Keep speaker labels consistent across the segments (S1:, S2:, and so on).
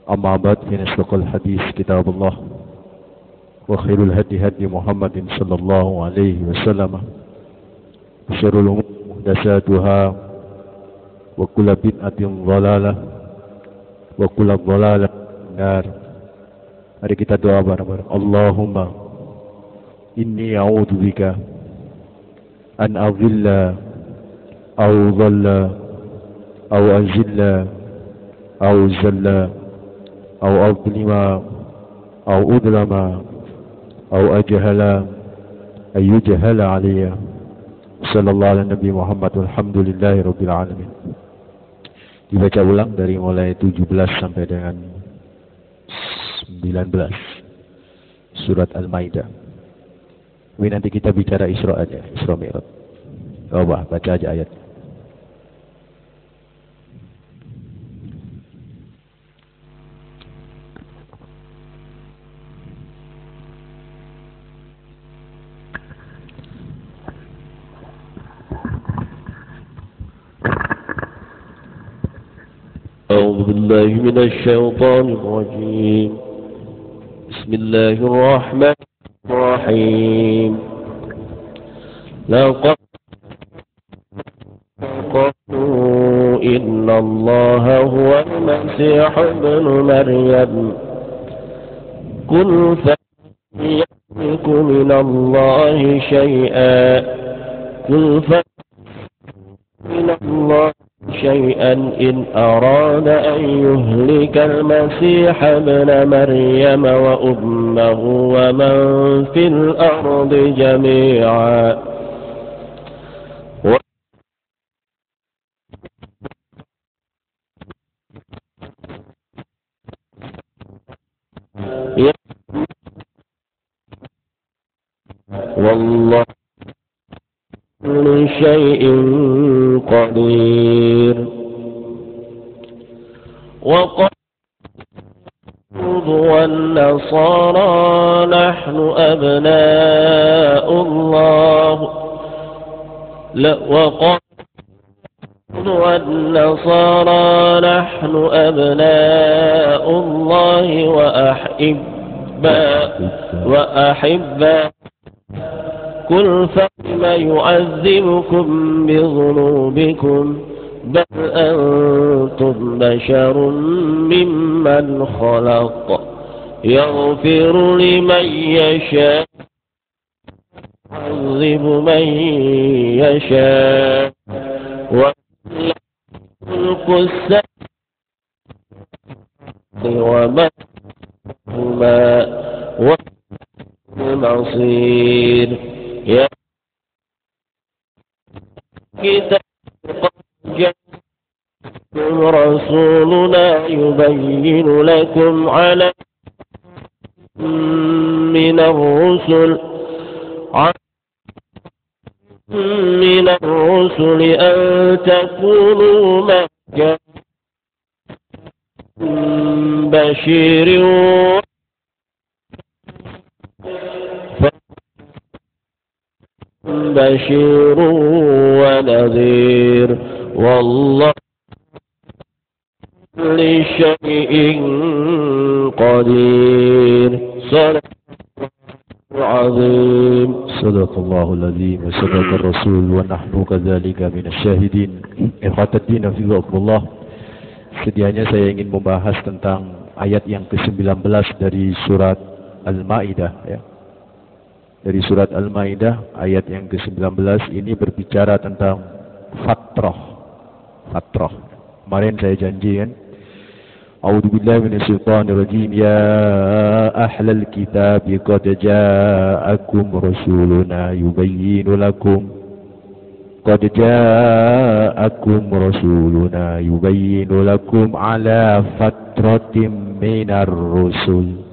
S1: أما بعد فإن أصدق الحديث كتاب الله وخير الهدي هدي محمد صلى الله عليه وسلم وشر الأمور محدثاتها وكل بدعة ضلالة وكل ضلالة في النار. Mari kita doa bareng-bareng. Allahumma inni a'udzu bika an adhilla aw dhalla aw azilla aw zalla aw adlima aw udlama aw ajhala ay yujhala alayya. Sallallahu ala Nabi Muhammad walhamdulillahi rabbil alamin. Dibaca ulang dari mulai 17 sampai dengan 19 surat Al-Maidah. Ini nanti kita bicara Isra aja, Isra Mi'raj. Coba baca aja ayat.
S2: أعوذ بالله من الشيطان الرجيم. بسم الله الرحمن الرحيم. لقد قالوا إن الله هو المسيح ابن مريم قل فمن يملك من الله شيئا شيئا إن أراد أن يهلك المسيح ابن مريم وأمه ومن في الأرض جميعا والله كل شيء قدير. وقالوا والنصارى نحن أبناء الله وقالوا والنصارى نحن أبناء الله وأحباء قل فلم يعذبكم بذنوبكم بل أنتم بشر ممن خلق يغفر لمن يشاء يعذب من يشاء وملك السماء وما والمصير. يا كتاب قد جاءكم رسولنا يبين لكم على من الرسل أن تكونوا مكة بشير ونذير والله كل شيء قدير. صدق العظيم.
S1: صدق الله العظيم وصدق الرسول ونحن كذلك من الشاهدين. Ikhwatuddin hafizakumullah. Sedianya saya ingin membahas tentang ayat yang ke-19 dari surat Al-Maidah ya. Dari surat Al-Maidah ayat yang ke-19 ini berbicara tentang fatrah. Kemarin saya janji kan. A'udzubillahi minasyaitonir rajim. Ya ahlal kitab qad ja'akum rasuluna yubayyinu lakum ala fatratin minar rusul.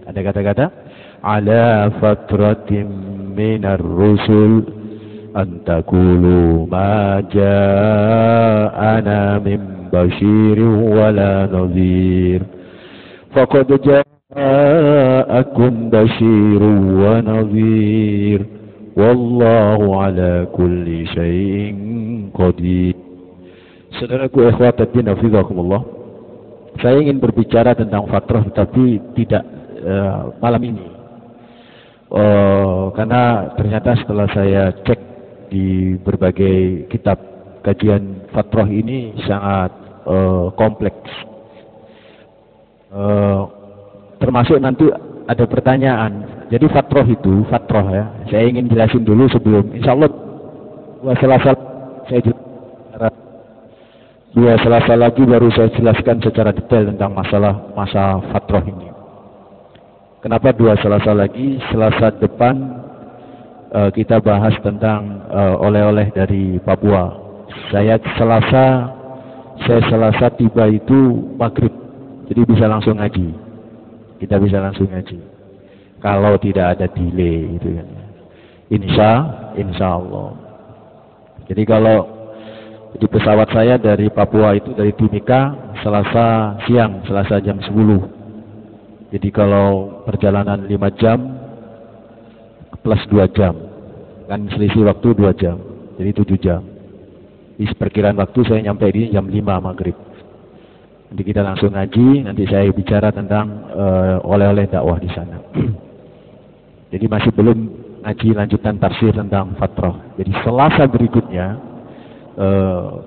S1: Ada kata-kata ala fatratin minar rusul an taqulu ma ja'ana min bashirin wala nadhir faqad ja'akum bashirun wa nadhir wallahu ala kulli syai'in qadir. Saudaraku ikhwatuddin hafizakumullah, Saya ingin berbicara tentang fatrah tapi tidak malam ini. Karena ternyata setelah saya cek di berbagai kitab kajian fatrah ini sangat kompleks. Termasuk nanti ada pertanyaan. Jadi fatrah itu, fatrah ya. Saya ingin jelasin dulu sebelum insyaallah dua Selasa lagi baru saya jelaskan secara detail tentang masa fatrah ini. Kenapa 2 Selasa lagi? Selasa depan kita bahas tentang oleh-oleh dari Papua. Saya Selasa tiba itu maghrib, jadi bisa langsung ngaji. Kita bisa langsung ngaji. Kalau tidak ada delay gitu kan. Insya Allah. Jadi kalau di pesawat saya dari Papua itu dari Timika Selasa siang, Selasa jam 10. Jadi kalau perjalanan 5 jam plus 2 jam, kan selisih waktu 2 jam, jadi 7 jam. Di perkiraan waktu saya nyampe di jam 5 maghrib. Nanti kita langsung ngaji, nanti saya bicara tentang oleh-oleh dakwah di sana. Jadi masih belum ngaji lanjutan tafsir tentang fatrah. Jadi Selasa berikutnya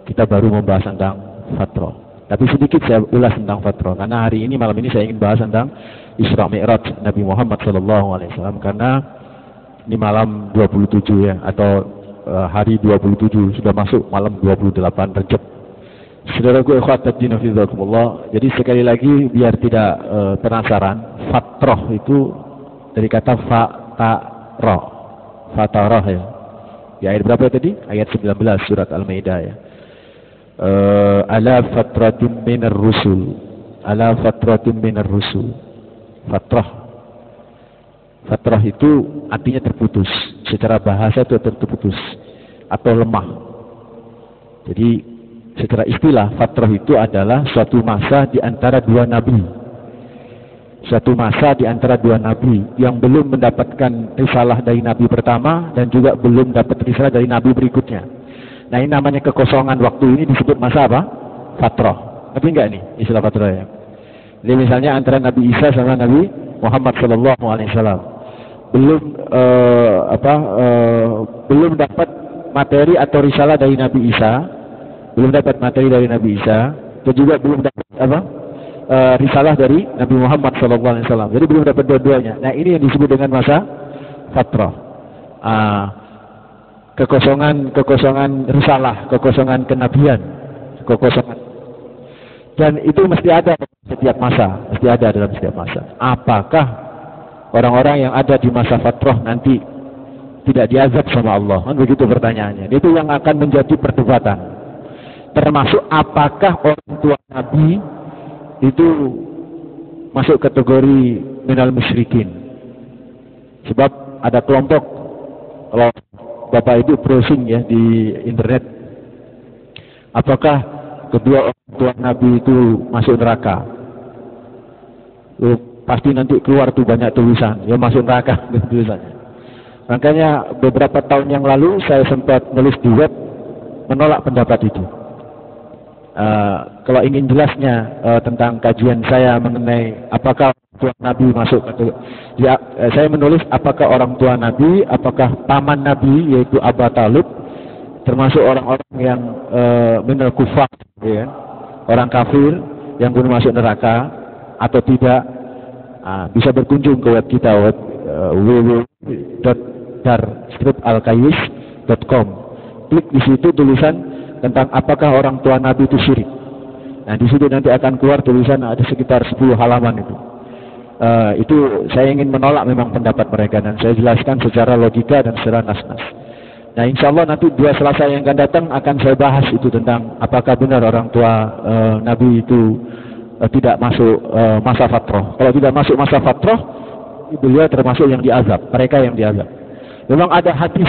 S1: kita baru membahas tentang fatrah. Tapi sedikit saya ulas tentang fatrah karena hari ini malam ini saya ingin bahas tentang Isra Mi'raj Nabi Muhammad SAW, karena ini malam 27 ya, atau hari 27 sudah masuk malam 28 Rejab. Saudaraku ikhwatiddin fillah. Jadi sekali lagi biar tidak penasaran, fatrah itu dari kata fatarah ya. Di ayat berapa tadi? Ayat 19 surat Al-Maidah ya. Ala fatratin minar rusul. Ala fatratin minar rusul. Fatrah itu artinya terputus. Secara bahasa itu terputus atau lemah. Jadi secara istilah fatrah itu adalah suatu masa di antara dua nabi. Suatu masa di antara dua nabi yang belum mendapatkan risalah dari nabi pertama dan juga belum dapat risalah dari nabi berikutnya. Nah, ini namanya kekosongan waktu, ini disebut masa apa? Fatrah. Tapi enggak nih istilah fatrah ya. Jadi misalnya antara Nabi Isa sama Nabi Muhammad SAW belum dapat materi atau risalah dari Nabi Isa, dan juga belum dapat risalah dari Nabi Muhammad SAW. Jadi belum dapat dua-duanya. Nah, ini yang disebut dengan masa fatrah. Kekosongan risalah, kekosongan kenabian, dan itu mesti ada dalam setiap masa. Apakah orang-orang yang ada di masa fatrah nanti tidak diazab sama Allah? Kan begitu pertanyaannya. Itu yang akan menjadi perdebatan. Termasuk apakah orang tua Nabi itu masuk kategori minal musyrikin. Sebab ada kelompok, kalau Bapak Ibu browsing ya di internet, apakah kedua orang tua Nabi itu masuk neraka? Pasti nanti keluar tuh banyak tulisan, ya masuk neraka tulisannya. Makanya beberapa tahun yang lalu saya sempat nulis di web menolak pendapat itu. Kalau ingin jelasnya tentang kajian saya mengenai apakah tua Nabi masuk ya, saya menulis apakah orang tua Nabi, apakah paman Nabi yaitu Abu Talib termasuk orang-orang yang minal kufar, ya, orang kafir yang belum masuk neraka atau tidak. Bisa berkunjung ke web kita, www.darstripalkayis.com. Klik di situ tulisan tentang apakah orang tua Nabi itu syirik. Nah, di situ nanti akan keluar tulisan ada sekitar 10 halaman itu. Itu saya ingin menolak memang pendapat mereka dan saya jelaskan secara logika dan secara nas-nas. Nah, insya Allah nanti 2 Selasa yang akan datang akan saya bahas itu tentang apakah benar orang tua Nabi itu tidak masuk masa fatrah. Kalau tidak masuk masa fatrah, beliau termasuk yang diazab, mereka yang diazab. Memang ada hadis,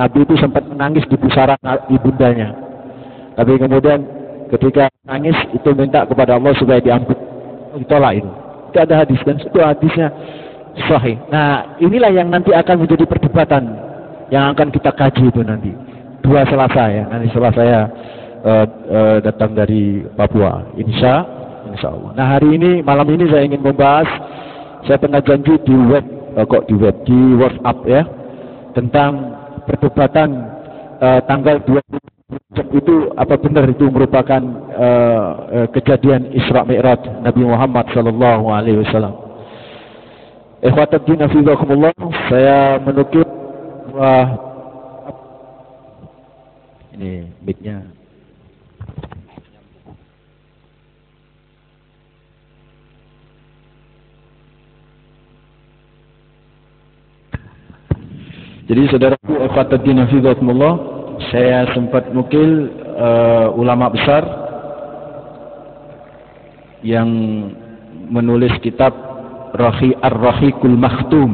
S1: Nabi itu sempat menangis di pusaran ibundanya. Tapi kemudian ketika nangis itu minta kepada Allah supaya diampuni, ditolak itu. Itu ada hadis dan itu hadisnya sahih. Nah, inilah yang nanti akan menjadi perdebatan yang akan kita kaji itu nanti 2 Selasa ya. Nanti setelah saya datang dari Papua, insya Allah. Nah, hari ini, malam ini saya ingin membahas, saya pernah janji di di WhatsApp ya, tentang perdebatan tanggal 20 itu apa benar itu merupakan kejadian Isra Mi'raj Nabi Muhammad sallallahu alaihi wasallam. Ikhwataddin hafizakumullah, saya menukil ini mic-nya. Jadi saudaraku ikhwataddin hafizakumullah, saya sempat nukil ulama besar yang menulis kitab Ar-Rahiqul Makhtum.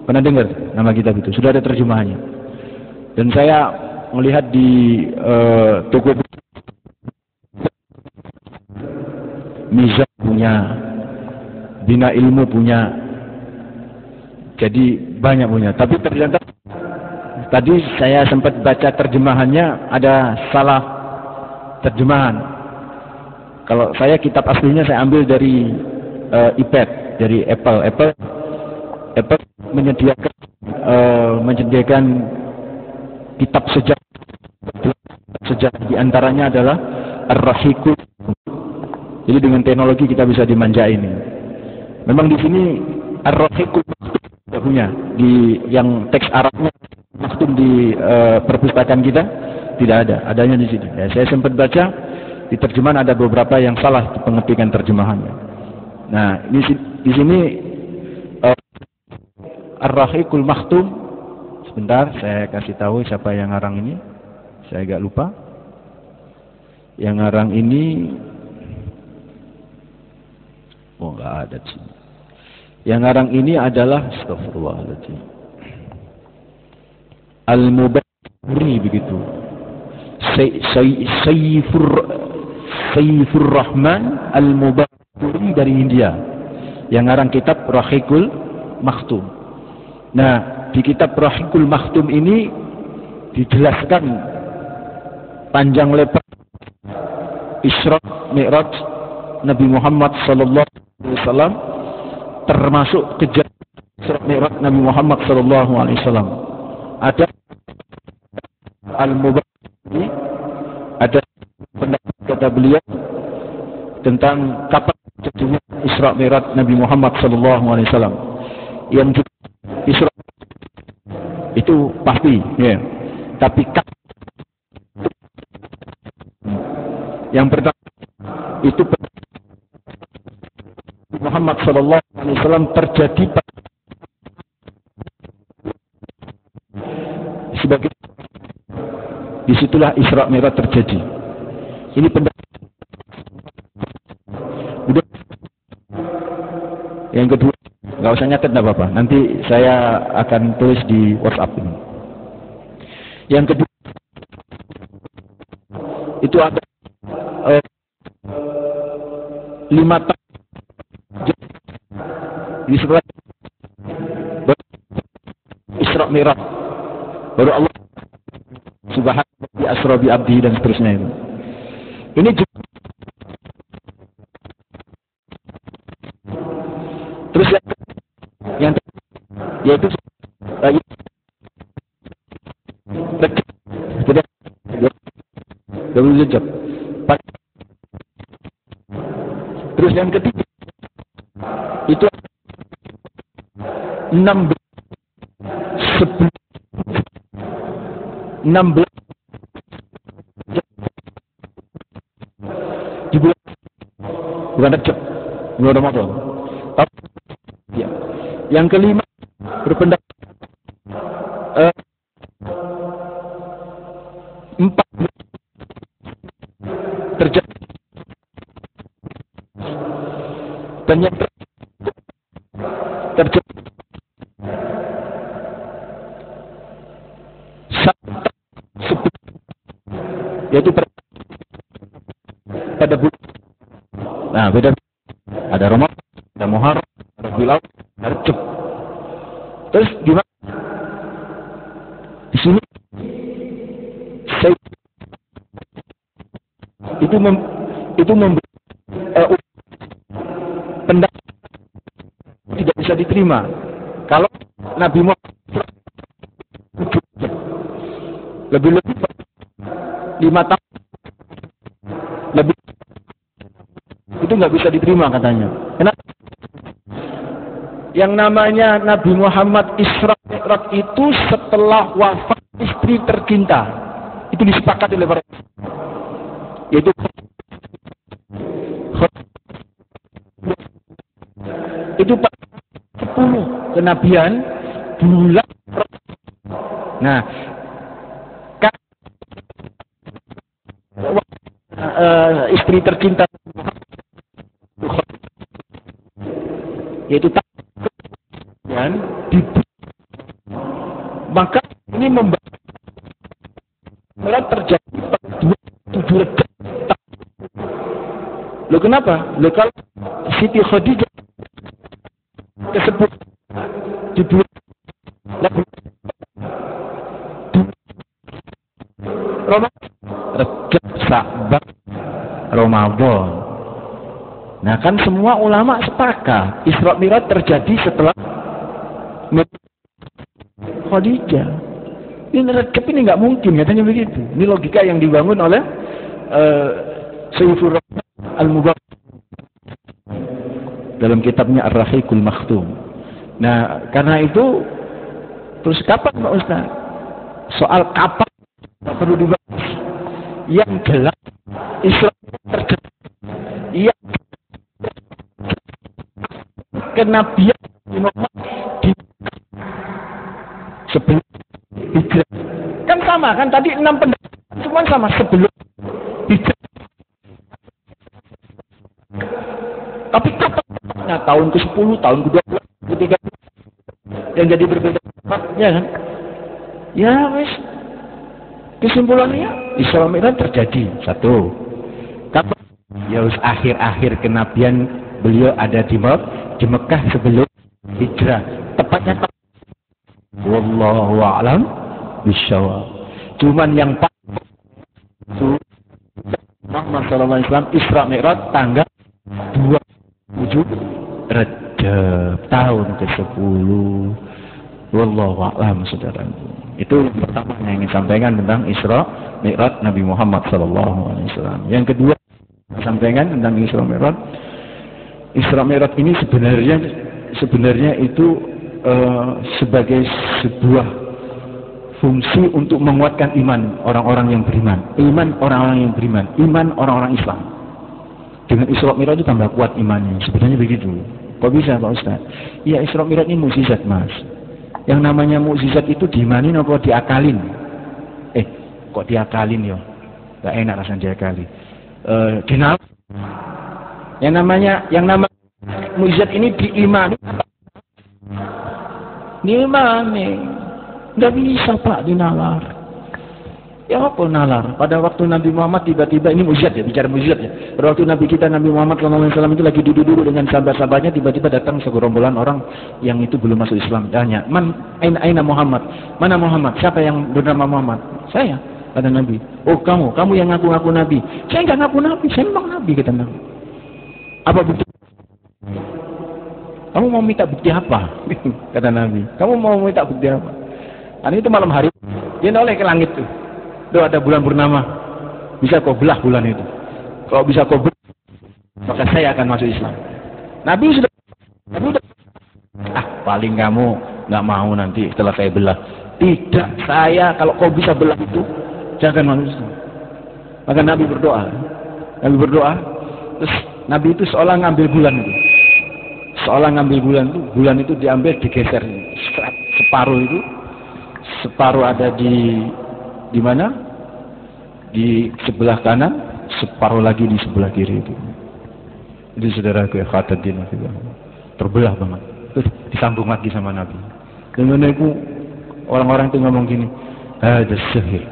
S1: Pernah dengar nama kitab itu? Sudah ada terjemahannya. Dan saya melihat di toko Mizan punya, Bina Ilmu punya, jadi banyak punya. Tapi ternyata tadi saya sempat baca terjemahannya, ada salah terjemahan. Kalau saya kitab aslinya saya ambil dari iPad, dari Apple menyediakan kitab sejarah di antaranya adalah Ar-Rahiqul. Jadi dengan teknologi kita bisa dimanjain. Memang di sini Ar-Rahiqul tidak punya, di yang teks Arabnya maksud di perpustakaan kita tidak ada, adanya di sini. Ya, saya sempat baca di terjemahan ada beberapa yang salah pengetikan terjemahannya. Nah, di sini Ar-Rahiqul Makhtum. Sebentar, saya kasih tahu siapa yang ngarang ini. Saya agak lupa. Yang ngarang ini, oh nggak ada di sini. Yang ngarang ini adalah astagfirullahaladzim, Al-Mubarakfuri begitu. Sayyifur Rahman Al-Mubarakfuri dari India, yang ngarang kitab Rahiqul Makhtum. Nah, di kitab Rahiqul Makhtum ini dijelaskan panjang lebar Isra Mi'raj Nabi Muhammad sallallahu alaihi wasallam, termasuk kejadian Isra Mi'raj Nabi Muhammad sallallahu alaihi wasallam. Ada Al-Mubarakfuri, ada pendapat kata beliau tentang kapan terjadinya Isra Mi'raj Nabi Muhammad sallallahu alaihi wasallam. Yang Isra itu pasti, ya. Tapi yang pertama itu Muhammad sallallahu alaihi wasallam terjadi sebagai, disitulah Isra Mi'raj terjadi. Ini pendapat. Udah. Yang kedua, nggak usah nyatet, nggak apa-apa. Nanti saya akan tulis di WhatsApp ini. Yang kedua, itu ada 5 tahun di setelah Isra Mi'raj, baru Allah Subhanahu wa asra bi abdi dan seterusnya itu. Ini juga. Terus yang yaitu terus yang ketiga itu 16 di bulan, bukan Rajab, bulan Ramadan. Ya. Yang kelima berpendapat 4 terjadi, dan yang terjadi yaitu pada bulan. Nah, beda. Ada Ramadan, ada Muharram, ada Rabiul Awwal, ada Rajab. Terus gimana? Di sini
S3: itu memberi pendapat tidak bisa diterima. Kalau Nabi Muhammad lebih-lebih 5 tahun lebih, itu nggak bisa diterima katanya. Kenapa? Yang namanya Nabi Muhammad Isra Mi'raj itu setelah wafat istri tercinta. Itu disepakati oleh para yaitu itu 10 kenabian bulan. Nah, istri tercinta yaitu dan maka ini membuat terjadi pada 27 Rejab. Loh kenapa? Loh kalau Siti Khadijah tersebut di bulan Rejab, Sya'ban, Ramadan. Nah kan semua ulama sepakat Isra Mi'raj terjadi setelah Khadijah. Ini Rejab ini nggak mungkin, katanya begitu. Ini logika yang dibangun oleh Sayyidul Rahman Al-Mubarak dalam kitabnya Ar-Rahiqul Makhtum. Nah karena itu terus kapan Pak Ustaz? Soal kapan perlu dibahas. Yang jelas Isra terjadi yang kenabian di sebelum hijrah. Kan sama kan tadi 6 pendapat semua sama sebelum hijrah. Tapi kapan tahun ke-10, tahun ke-12, ke-13 yang jadi berbeda ya kan? Ya wes. Kesimpulannya Isra Mi'raj terjadi 1. Kapan? Ya wes akhir-akhir kenabian beliau ada di Mekah sebelum hijrah. Tepatnya wallahu a'lam bishawab. Cuman yang itu Muhammad sallallahu alaihi wasallam Isra Mi'raj tanggal 27 Rejab tahun ke-10. Wallahu a'lam saudara. Itu pertama yang ingin sampaikan tentang Isra Mi'raj Nabi Muhammad sallallahu alaihi wasallam. Yang kedua sampaikan tentang Isra Mi'raj. Isra Mi'raj ini sebenarnya itu sebagai sebuah fungsi untuk menguatkan iman orang-orang yang beriman. Iman orang-orang yang beriman, iman orang-orang Islam. Dengan Isra Mi'raj itu tambah kuat imannya. Sebenarnya begitu. Kok bisa Pak Ustaz? Iya, Isra Mi'raj ini mukjizat, Mas. Yang namanya mukjizat itu diimanin apa diakalin? Kok diakalin ya? Gak enak rasanya diakali. Kenal? Yang namanya mukjizat ini diimani. Diimani. Nggak bisa Pak dinalar. Ya apa nalar? Pada waktu Nabi Muhammad tiba-tiba ini mukjizat ya, bicara mukjizat ya. Pada waktu Nabi kita Nabi Muhammad SAW itu lagi duduk-duduk dengan sahabat-sahabatnya, tiba-tiba datang segerombolan orang yang itu belum masuk Islam. Tanya, aina Muhammad? Mana Muhammad? Siapa yang bernama Muhammad? Saya, kata Nabi. Oh kamu yang ngaku-ngaku Nabi. Saya nggak ngaku Nabi, saya memang Nabi, kata Nabi. Apa bukti? Kamu mau minta bukti apa? Kata Nabi. Kamu mau minta bukti apa? Karena itu malam hari dia noleh ke langit tuh. Tuh ada bulan purnama. Bisa kau belah bulan itu. Kalau bisa kau belah, maka saya akan masuk Islam. Nabi sudah paling kamu nggak mau nanti setelah saya belah. Tidak, saya kalau kau bisa belah itu jangan masuk Islam. Maka Nabi berdoa. Terus Nabi itu seolah ngambil bulan itu. Bulan itu diambil, digeser separuh ada di mana? Di sebelah kanan, separuh lagi di sebelah kiri itu. Jadi saudaraku ikhwatuddin terbelah banget. Terus disambung lagi sama Nabi. Dengan itu orang-orang itu ngomong gini, ada sihir.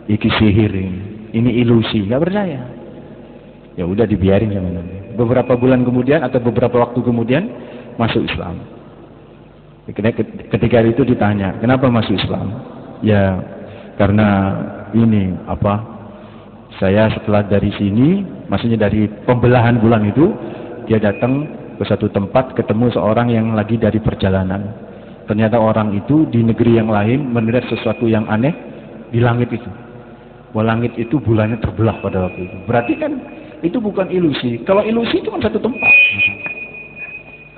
S3: Iki sihir ini ilusi, nggak percaya. Ya udah dibiarin sama Nabi. Beberapa bulan kemudian atau beberapa waktu kemudian masuk Islam. Ketika itu ditanya, kenapa masuk Islam? Ya karena ini Saya setelah dari sini, maksudnya dari pembelahan bulan itu, dia datang ke satu tempat, ketemu seorang yang lagi dari perjalanan. Ternyata orang itu di negeri yang lain melihat sesuatu yang aneh di langit itu. Wah, langit itu bulannya terbelah pada waktu itu. Berarti kan itu bukan ilusi. Kalau ilusi itu kan satu tempat.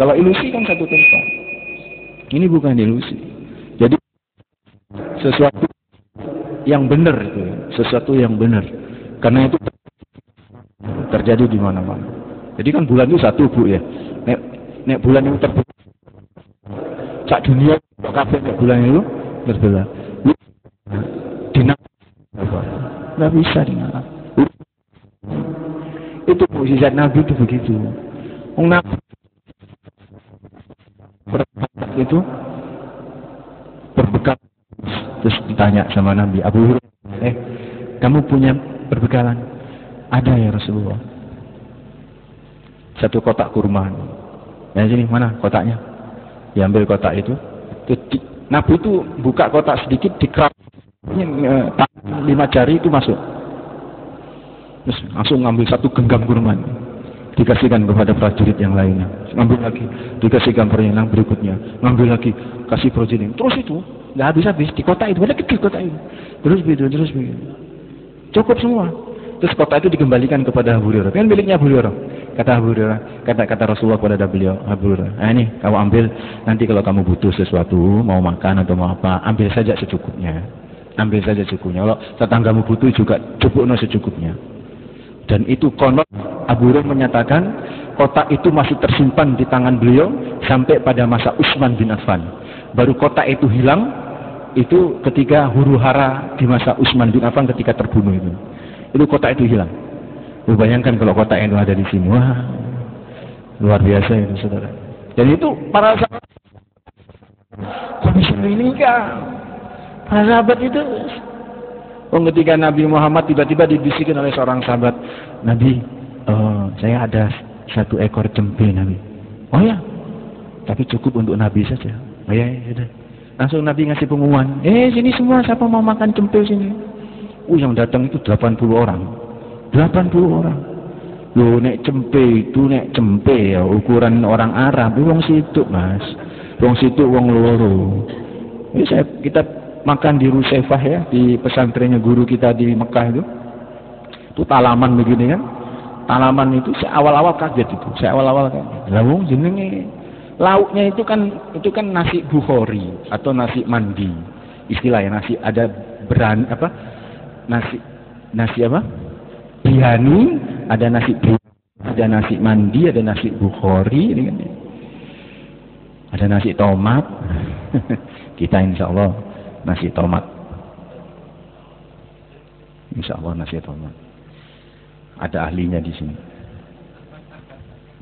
S3: Kalau ilusi kan satu tempat. Ini bukan ilusi. Jadi sesuatu yang benar itu, sesuatu yang benar. Karena itu terjadi di mana-mana. Jadi kan bulan itu satu, Bu, ya. Nek bulan itu terbelah. Sak dunia kabeh bulan itu terbelah. Nggak bisa dinalak. Itu mukjizat Nabi itu begitu. Nabi itu berbekal. Terus ditanya sama Nabi, Abu Hurairah, kamu punya perbekalan? Ada ya Rasulullah. Satu kotak kurma. Ya sini, mana kotaknya? Diambil kotak itu. Nabi itu buka kotak sedikit, dikerap 5 jari itu masuk. Terus langsung ngambil satu genggam kurma, dikasihkan kepada prajurit yang lainnya. Ngambil lagi, dikasihkan perintah berikutnya. Ngambil lagi, kasih prajurit. Terus itu nggak habis-habis di kota itu, ada kecil kota itu. Terus begitu. Cukup semua. Terus kota itu dikembalikan kepada Abu Hurairah. Kan miliknya Abu Hurairah. Kata Abu Hurairah, kata Rasulullah kepada beliau, Abu Hurairah, ini kamu ambil, nanti kalau kamu butuh sesuatu, mau makan atau mau apa, ambil saja secukupnya. Ambil saja secukupnya. Kalau tetanggamu butuh juga cukupnya secukupnya. Dan itu konon Abu Hurairah menyatakan kotak itu masih tersimpan di tangan beliau sampai pada masa Utsman bin Affan. Baru kotak itu hilang itu ketika huru-hara di masa Utsman bin Affan ketika terbunuh itu. Itu kotak itu hilang. Bayangkan kalau kotak itu ada di sini. Wah, luar biasa itu, saudara. Dan itu para sahabat. Kok bisa ini enggak? Para sahabat itu. Ketika Nabi Muhammad tiba-tiba dibisikkan oleh seorang sahabat, Nabi, saya ada 1 ekor cempe, Nabi. Oh ya, tapi cukup untuk Nabi saja. Oh ya, sudah. Langsung Nabi ngasih pengumuman, sini semua siapa mau makan cempe sini. Yang datang itu 80 orang. 80 orang. Loh, nek cempe ya ukuran orang Arab, wong situ, Mas. Wong situ wong loro. Ini kita makan di Rusaifah ya, di pesantrennya guru kita di Mekah itu. Itu talaman begini kan. Talaman itu saya awal-awal kaget itu. Lah wong jenenge lauknya itu kan nasi bukhori atau nasi mandi. Istilahnya nasi ada nasi apa? Bihani, ada nasi mandi, ada nasi bukhori, ini kan. Ada nasi tomat. Kita insya Allah nasi tomat. Insya Allah nasi tomat. Ada ahlinya di sini.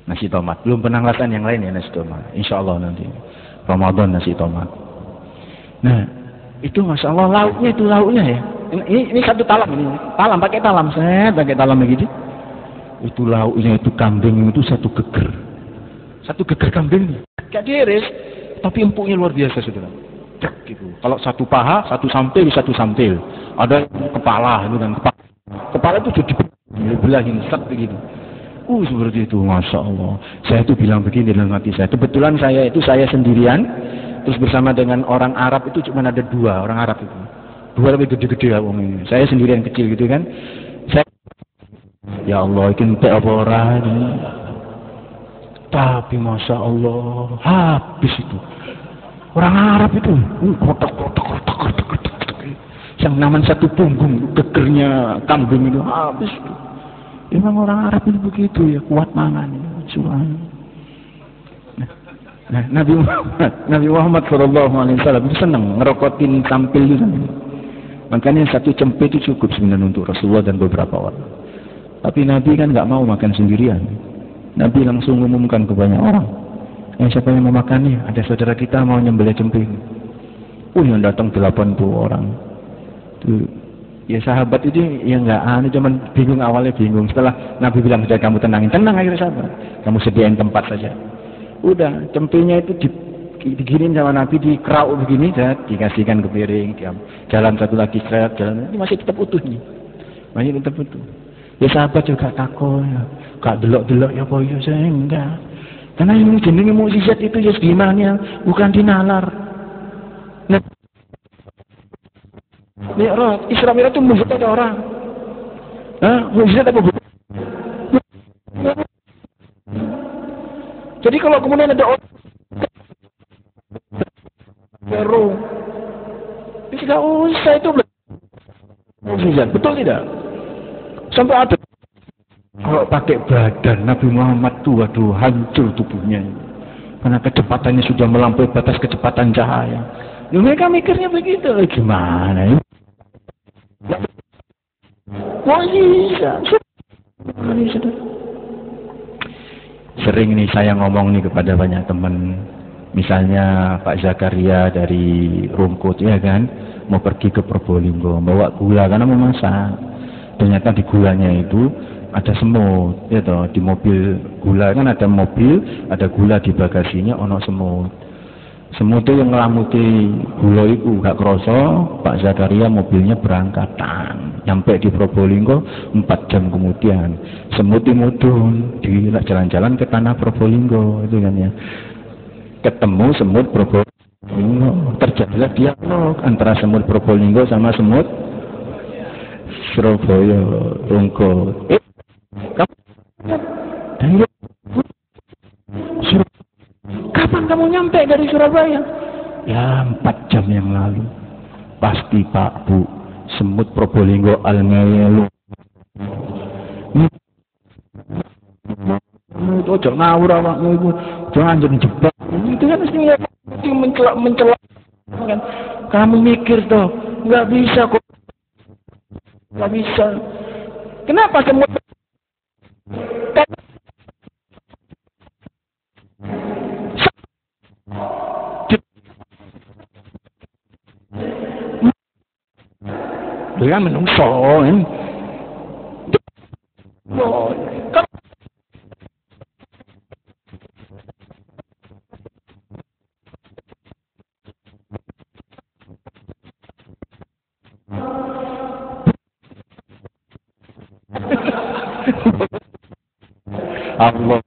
S3: Nasi tomat. Belum pernah ngerasain yang lain ya nasi tomat. Insya Allah nanti Ramadan nasi tomat. Nah, itu masya Allah lauknya ya. Ini satu talam ini. Pakai talam begitu. Itu lauknya itu kambing itu satu geger kambing. Gak diiris, tapi empuknya luar biasa, saudara. Cek gitu. Kalau satu paha, satu sampil. Ada kepala itu dan kepala itu jadi belahin set begitu. Seperti itu, masya Allah. Saya itu bilang begini dalam hati saya. Kebetulan saya sendirian, terus bersama dengan orang Arab itu cuma ada 2 orang Arab itu. 2 lebih gede-gede ya wong ini. Saya sendirian kecil gitu kan. Ya Allah, iki entek apa ora ini. Tapi masya Allah, habis itu. Orang Arab itu, kotak. Yang namanya satu punggung, gegernya kambing itu habis itu. Memang orang Arab itu begitu ya, kuat mangan. Nah, Nabi Muhammad SAW itu senang ngerokotin sampil itu. Makanya 1 cempe itu cukup sebenarnya untuk Rasulullah dan beberapa orang. Tapi Nabi kan nggak mau makan sendirian. Nabi langsung umumkan ke banyak orang. Siapa yang mau makannya? Ada saudara kita mau nyembelih cempe. Yang datang 80 orang. Tuh, ya sahabat itu ya nggak cuman bingung, awalnya bingung. Setelah Nabi bilang, sudah kamu tenang akhirnya sahabat. Kamu sediain tempat saja. Udah, cempenya itu diginin sama Nabi, dikerau begini, dikasihkan ke piring, jalan satu lagi, jalan, ini masih tetap utuh nih. Banyak itu betul. Ya sahabat juga takut ya. Gak delok-delok ya apa ya saya enggak. Karena ini jenenge mukjizat itu ya gimana bukan dinalar. Nah, Mi'raj, Isra Mi'raj itu mukjizat ada orang. Hah? Mukjizat apa bukan? Jadi kalau kemudian ada orang baru, tidak usah itu mukjizat, betul tidak? Sampai ada kalau pakai badan Nabi Muhammad tuh, waduh, hancur tubuhnya. Karena kecepatannya sudah melampaui batas kecepatan cahaya. Ya, mereka mikirnya begitu, gimana ya? Mukjizat. Sering nih saya ngomong nih kepada banyak teman, misalnya Pak Zakaria dari Rungkut ya kan, mau pergi ke Probolinggo, bawa gula karena mau masak. Ternyata di gulanya itu ada semut, ya toh, di mobil gula kan ada mobil, ada gula di bagasinya, ono semut. Semut itu yang ngelamuti gula itu gak kroso, Pak Zakaria mobilnya berangkatan, nyampe di Probolinggo 4 jam kemudian. Semut mudun, di jalan-jalan ke tanah Probolinggo itu kan ya. Ketemu semut Probolinggo, terjadilah dialog antara semut Probolinggo sama semut Surabaya, Rungkut. Kapan kamu nyampe dari Surabaya? Ya 4 jam yang lalu. Pasti Pak Bu, semut Probolinggo alngelu. Itu ojo ngawur awakmu iku. Jangan jadi jebak. Itu kan mestinya mencela kan. Kamu mikir toh, enggak bisa kok. Enggak bisa. Kenapa semut dengan menungso kan? Allah.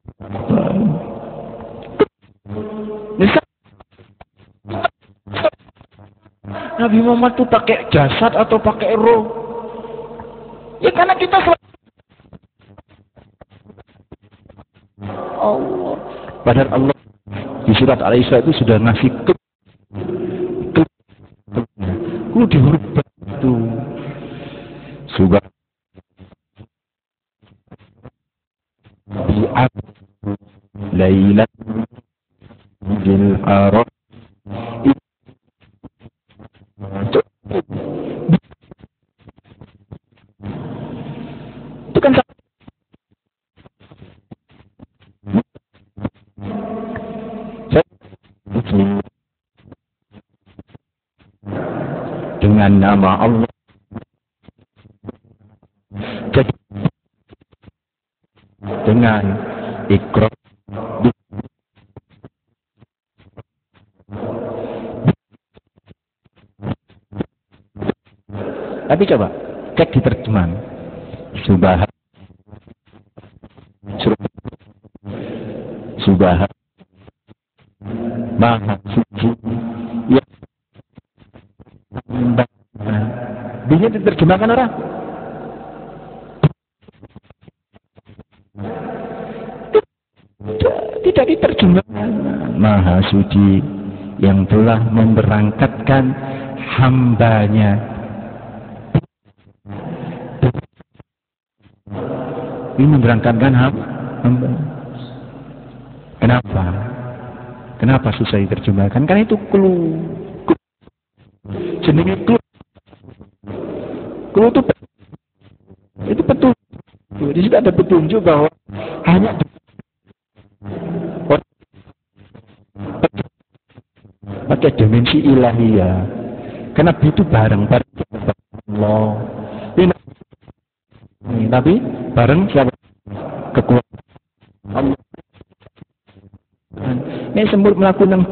S3: Nabi Muhammad itu pakai jasad atau pakai roh? Ya karena kita Allah. Padahal Allah di surat Al-Isra itu sudah ngasih ku dihurufkan itu. Subhan Lailat Bil Arab itu kan dengan nama Allah. Jadi dengan Iqra tapi coba cek di terjemahan Subhan Maha Suci ya bisa diterjemahkan orang tidak diterjemahkan. Maha Suci yang telah memberangkatkan hambanya. Ini memberangkatkan hamba. Kenapa? Kenapa susah diterjemahkan? Karena itu clue. Jenenge clue. Clue itu petunjuk. Di situ ada petunjuk bahwa hanya pakai dimensi ilahiyah. Karena itu bareng Allah. Nabi bareng siapa? Kekuatan Allah. Ini semut melakukan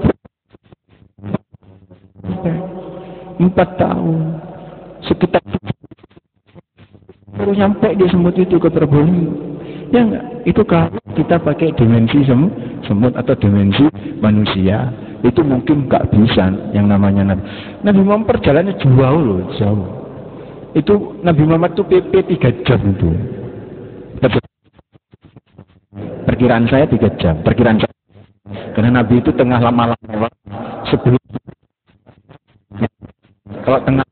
S3: 4 tahun sekitar baru nyampe di semut itu ke Probolinggo. Ya enggak? Itu kalau kita pakai dimensi semut atau dimensi manusia, itu mungkin nggak bisa yang namanya Nabi. Nabi Muhammad perjalanannya jauh loh, jauh. Itu Nabi Muhammad itu PP 3 jam itu. Perkiraan saya 3 jam, perkiraan saya. Karena Nabi itu tengah lama-lama sebelum, kalau tengah